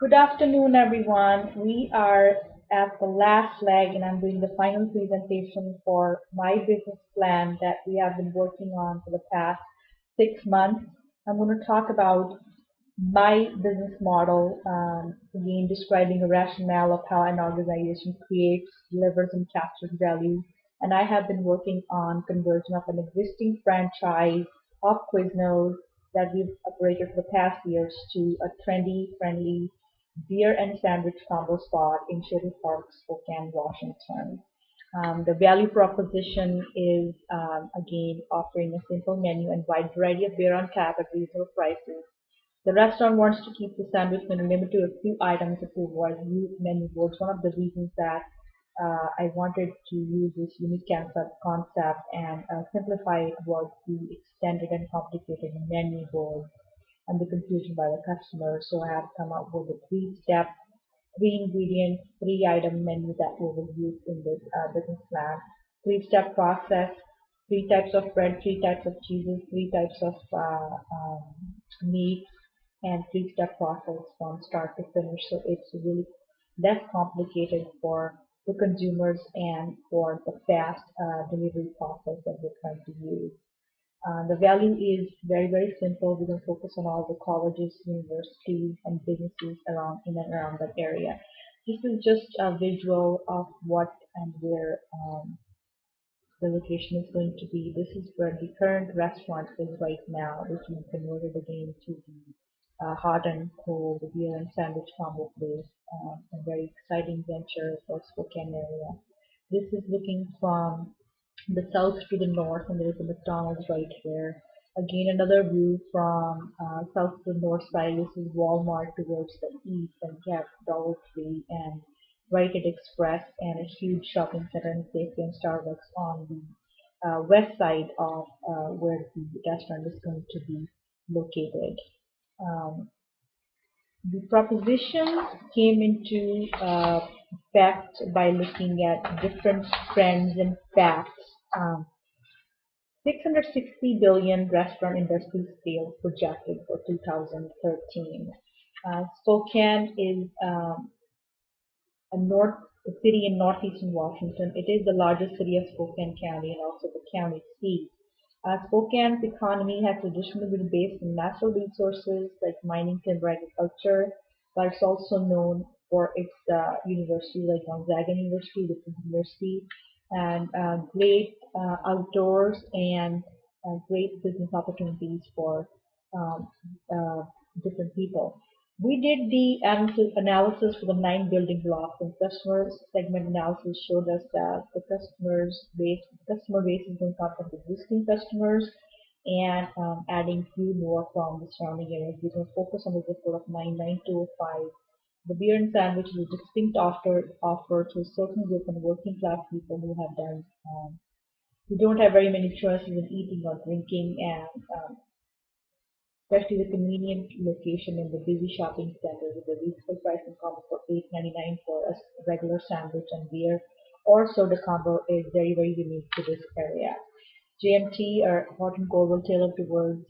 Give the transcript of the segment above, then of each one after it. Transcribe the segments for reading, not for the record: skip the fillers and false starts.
Good afternoon, everyone. We are at the last leg, and I'm doing the final presentation for my business plan that we have been working on for the past 6 months. I'm going to talk about my business model, again, describing the rationale of how an organization creates, delivers, and captures value. And I have been working on conversion of an existing franchise of Quiznos that we've operated for the past years to a trendy, friendly beer and sandwich combo spot in Cherry Park, Spokane, Washington. The value proposition is, again, offering a simple menu and wide variety of beer on tap at reasonable prices. The restaurant wants to keep the sandwich menu limited to a few items to avoid new menu boards. One of the reasons that I wanted to use this unique concept and simplify it was the extended and complicated menu board and the confusion by the customer. So I have come up with a three-step, three-ingredient, three-item menu that we will use in this business plan. Three-step process, three types of bread, three types of cheeses, three types of meat, and three-step process from start to finish. So it's really less complicated for the consumers and for the fast delivery process that we're trying to use. The value is very, very simple. We can focus on all the colleges, universities, and businesses around in and around that area. This is just a visual of what and where the location is going to be. This is where the current restaurant is right now, which we converted again to the hot and cold beer and sandwich combo place. A very exciting venture for Spokane area. This is looking from the south to the north, and there is a McDonald's right here. Again, another view from south to the north side. This is Walmart towards the east, and you have Dollar Tree and Rite Express and a huge shopping center and Safeway and Starbucks on the west side of where the restaurant is going to be located. Um, the proposition came into effect by looking at different trends and facts. 660 billion restaurant industry sales projected for 2013. Spokane is a north a city in northeastern Washington. It is the largest city of Spokane County and also the county seat. Spokane's economy has traditionally been based on natural resources like mining, timber, agriculture, but it's also known for its university like Gonzaga University, which is university, and great outdoors and great business opportunities for um, uh, different people. We did the analysis for the 9 building blocks, and customer segment analysis showed us that customer base is going to come from existing customers and adding few more from the surrounding areas. We can focus on the zip code of 99205. The beer and sandwich is a distinct offer to a certain group of working class people who don't have very many choices in eating or drinking, and especially the convenient location in the busy shopping center with a reasonable price and combo for $8.99 for a regular sandwich and beer or soda combo is very, very unique to this area. JMT or Hot and Cold will tailor towards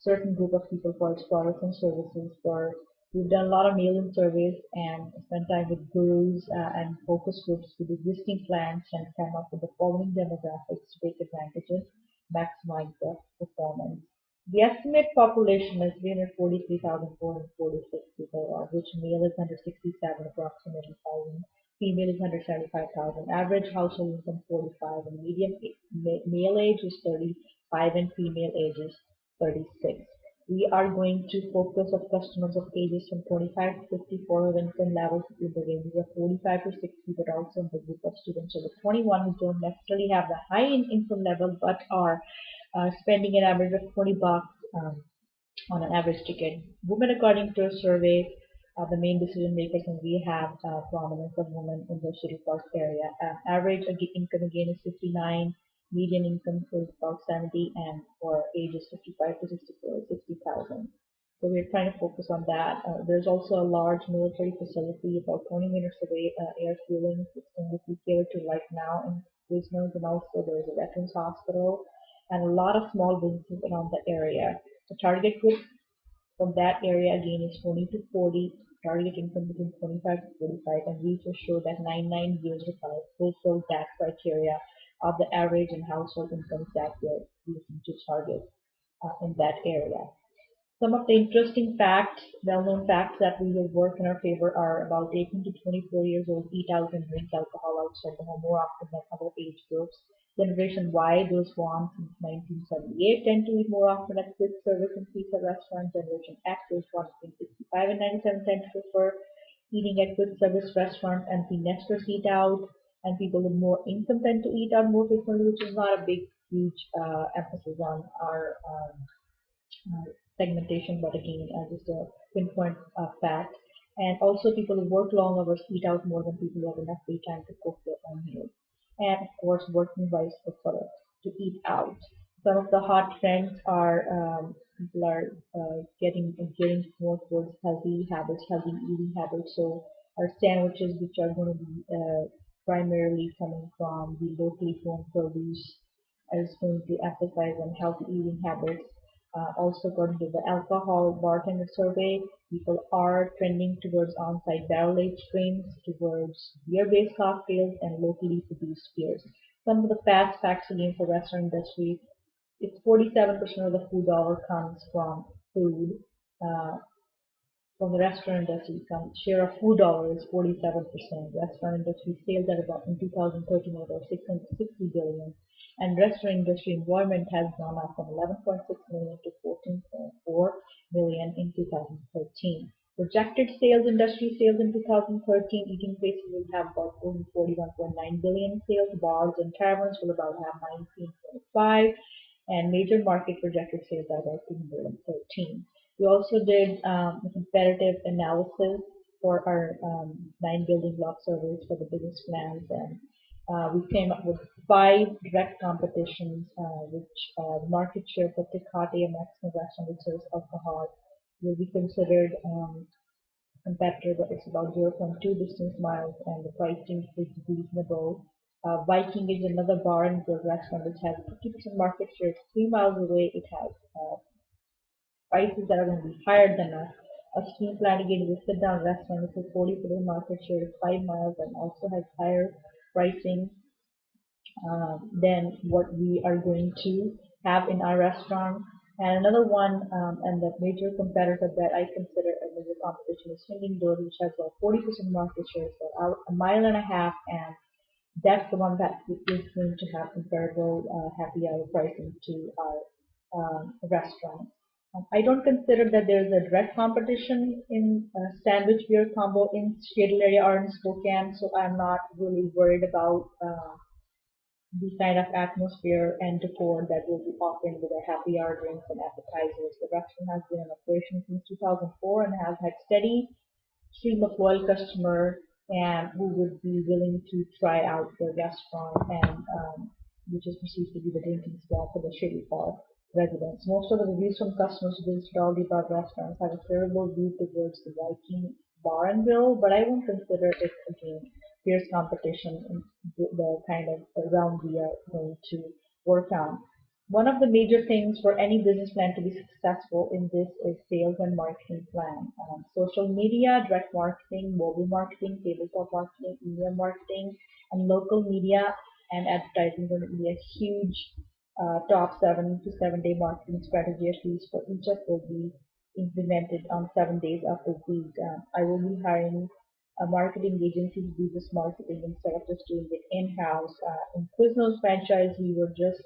certain group of people for its products and services. For we've done a lot of mail-in surveys and spent time with gurus and focus groups with existing clients and come up with the following demographics to take advantage of maximize the performance. The estimate population is 343,446 people, of which male is 167 approximately thousand, female is 175,000. Average household income 45, and median male age is 35, and female age is 36. We are going to focus on customers of ages from 25 to 54 with income levels in the range of 45 to 60, but also in the group of students over 21 who don't necessarily have the high income level but are spending an average of 20 bucks on an average ticket. Women, according to a survey, are the main decision makers, and we have prominence of women in the City Park area. Average income again is 59, median income is about 70, and for ages 55 to 64 is 60,000. So we're trying to focus on that. There's also a large military facility about 20 minutes away, air fueling system which we cater to right now in Quiznos, and also there's a veterans hospital and a lot of small businesses around the area. The target group from that area again is 20 to 40, target income between 25 to 45, and research show that 99 fulfill that criteria of the average and household incomes that we're looking to target in that area. Some of the interesting facts, well-known facts that we will work in our favor are about 18 to 24 years old eat out and drink alcohol outside the home more often than other age groups. Generation Y, those born since 1978, tend to eat more often at quick service and pizza restaurants. Generation X, those born between 65 and 97, tend to prefer eating at quick service restaurants, and the nesters eat out, and people with more income tend to eat out more frequently, which is not a big, huge emphasis on our segmentation, but again, just a pinpoint fact. And also, people who work long hours eat out more than people who have enough free time to cook their own meals. And of course, working wives prefer to eat out. Some of the hot trends are people are getting more towards healthy habits, healthy eating habits. So our sandwiches, which are going to be primarily coming from the locally grown produce, is going to emphasize on healthy eating habits. Also, according to the alcohol bartender survey, people are trending towards on-site barrel-aged drinks, towards beer-based cocktails, and locally produced beers. Some of the fast facts again for restaurant industry: it's 47% of the food dollar comes from food. Uh, from the restaurant industry, share of food dollar is 47%. Restaurant industry sales at about in 2013 were about 660 billion, and restaurant industry involvement has gone up from 11.6 million to 14.4 million in 2013. Projected sales, industry sales in 2013, eating places will have about 41.9 billion sales, bars and taverns will about have 19.5, and major market projected sales are about 213. We also did a comparative analysis for our 9 building block surveys for the business plans, and we came up with 5 direct competitions, which market share for Tecate, a Mexican restaurant that serves alcohol, will be considered competitor, but it's about zero point 0.2 distance miles, and the pricing is reasonable. Viking is another bar and grill restaurant which has 50% market share. It's 3 miles away. It has prices that are going to be higher than a steam Flanagan is a sit-down restaurant with a 40% market share, 5 miles, and also has higher pricing than what we are going to have in our restaurant. And another one, and the major competitor that I consider a major competition is Swinging Doors, which has about 40% market share, so a mile and a half, and that's the one that is going to have comparable happy hour pricing to our restaurant. I don't consider that there's a direct competition in sandwich beer combo in Seattle area or in Spokane, so I'm not really worried about the kind of atmosphere and decor that we'll be offering with our happy hour drinks and appetizers. The restaurant has been in operation since 2004 and has had steady stream of loyal customer and who would be willing to try out the restaurant, and which is perceived to be the drinking spot for the Shady Park residents. Most of the reviews from customers who visit all the above restaurants have a favorable view towards the Viking Bar and Grill, but I won't consider it again fierce competition in the kind of realm we are going to work on. One of the major things for any business plan to be successful in this is sales and marketing plan. Social media, direct marketing, mobile marketing, tabletop marketing, email marketing, and local media and advertising are going to be a huge top 7 to 7 day marketing strategy at least for each of will be implemented on 7 days of the week. I will be hiring a marketing agency to do this marketing instead of just doing it in-house. In Quiznos franchise, we were just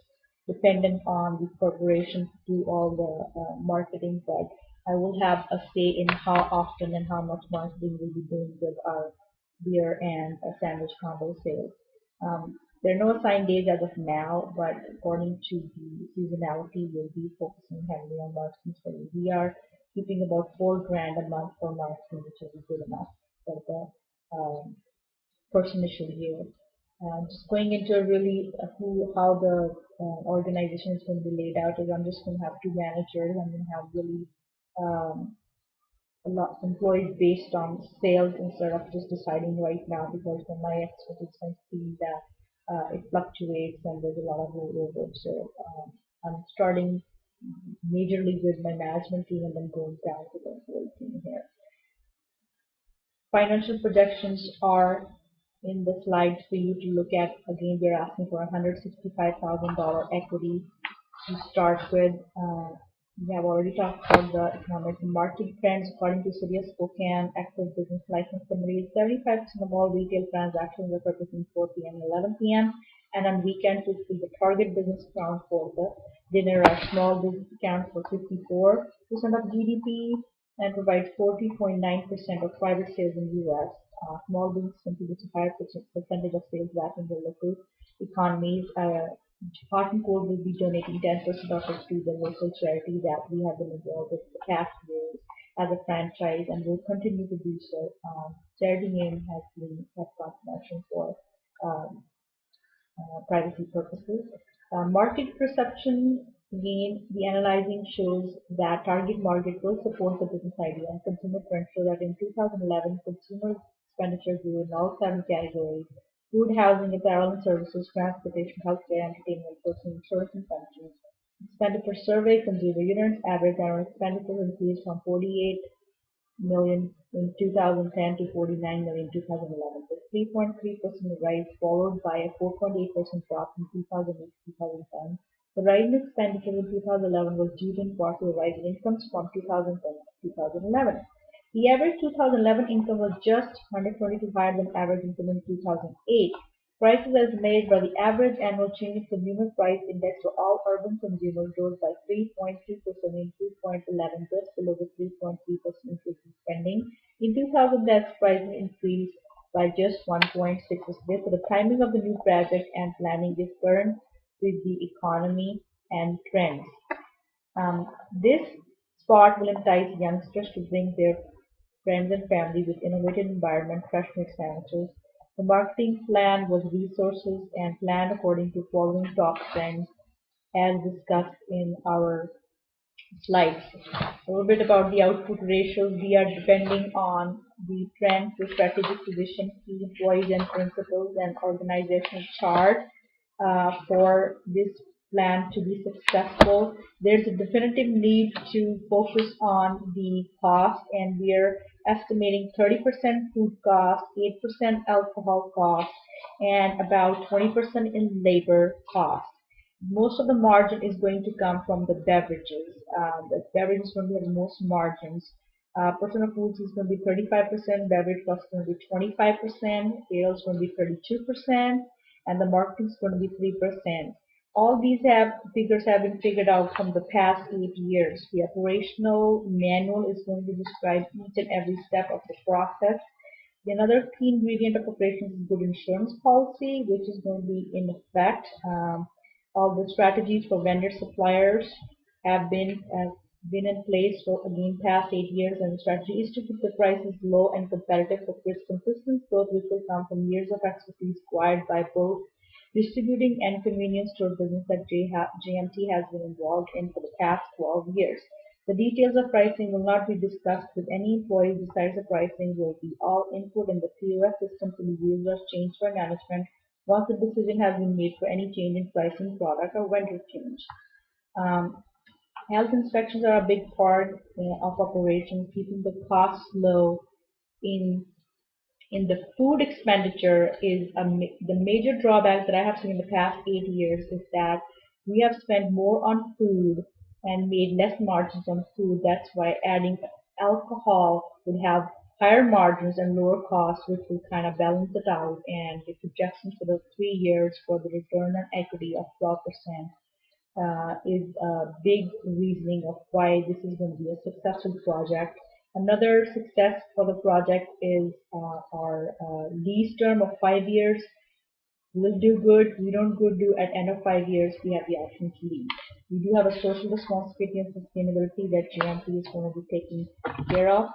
dependent on the corporation to do all the marketing, but I will have a say in how often and how much marketing we'll be doing with our beer and sandwich combo sales. There are no assigned days as of now, but according to the seasonality, we'll be focusing heavily on marketing. So we are keeping about 4 grand a month for marketing, which is good enough for the first initial year. Just going into really how the organization is going to be laid out is I'm just going to have 2 managers. I'm going to have really a lot of employees based on sales instead of just deciding right now, because from my expertise I see that it fluctuates and there's a lot of rollover. So I'm starting majorly with my management team and then going down to the whole team here. Financial projections are in the slides for you to look at. Again, we're asking for $165,000 equity to start with. We have already talked about the economic and market trends. According to City of Spokane, active business license summaries, 75% of all retail transactions occur between 4 p.m. and 11 p.m. And on weekends, which is the target business account for the dinner, our small business account for 54% of GDP and provides 40.9% of private sales in the U.S. Small business contributes a higher percentage of sales back in the local economies. Hot and Cold will be donating 10% of it to the local charity that we have been involved with the past years as a franchise and will continue to do so. Charity name has been kept confidential for um, privacy purposes. Market perception, again, the analyzing shows that target market will support the business idea and consumer trends show that in 2011, consumer expenditure grew in all seven categories: food, housing, apparel and services, transportation, healthcare, entertainment, personal insurance, and pensions. Expenditure survey, consumer units, average annual expenditure increased from 48 million in 2010 to 49 million in 2011. The 3.3% rise followed by a 4.8% drop in 2008 to 2010. The rise in expenditure in 2011 was due in part to a rise in incomes from 2010 to 2011. The average 2011 income was just 122 higher than average income in 2008. Prices as measured by the average annual change in consumer price index for all urban consumers rose by 3.2% in 2011, just below the 3.3% increase in spending. In 2010, pricing increased by just 1.6%. Therefore, the timing of the new project and planning is current with the economy and trends. This spot will entice youngsters to bring their friends and family with innovative environment, fresh experiences. The marketing plan was resources and planned according to following top trends as discussed in our slides. A little bit about the output ratios. We are depending on the trend to strategic position, key employees and principals, and organizational chart for this plan to be successful. There's a definitive need to focus on the cost, and we're estimating 30% food cost, 8% alcohol cost, and about 20% in labor cost. Most of the margin is going to come from the beverages. The beverages is going to have the most margins. Percent of foods is going to be 35%, beverage cost is going to be 25%, sales is going to be 32%, and the marketing is going to be 3%. All these figures have been figured out from the past 8 years. The operational manual is going to describe each and every step of the process. Another key ingredient of operations is good insurance policy, which is going to be in effect. All the strategies for vendor suppliers have been in place for again past 8 years, and the strategy is to keep the prices low and competitive for consistent growth, which will come from years of expertise acquired by both distributing and convenience store business that JMT has been involved in for the past 12 years. The details of pricing will not be discussed with any employee besides the pricing will be all input in the POS system to be used as change for management once the decision has been made for any change in pricing, product, or vendor change. Um, Health inspections are a big part of operations, keeping the costs low in the food expenditure is the major drawback that I have seen in the past 8 years is that we have spent more on food and made less margins on food. That's why adding alcohol would have higher margins and lower costs, which will kind of balance it out. And the projections for the 3 years for the return on equity of 12% is a big reasoning of why this is going to be a successful project. Another success for the project is our lease term of 5 years. We'll do good. We don't go do at end of 5 years. We have the option to leave. We do have a social responsibility and sustainability that GMP is going to be taking care of.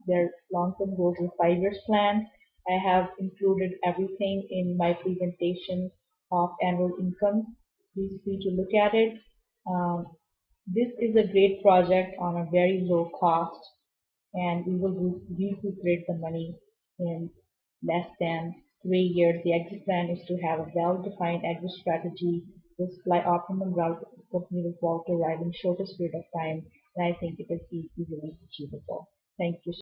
Their long-term goals is 5 years plan. I have included everything in my presentation of annual income. Please free to look at it. Um, this is a great project on a very low cost, and we will recuperate the money in less than 3 years. The exit plan is to have a well-defined exit strategy This fly optimum route company will fall to arrive in shortest period of time, and I think it is easily achievable. Thank you.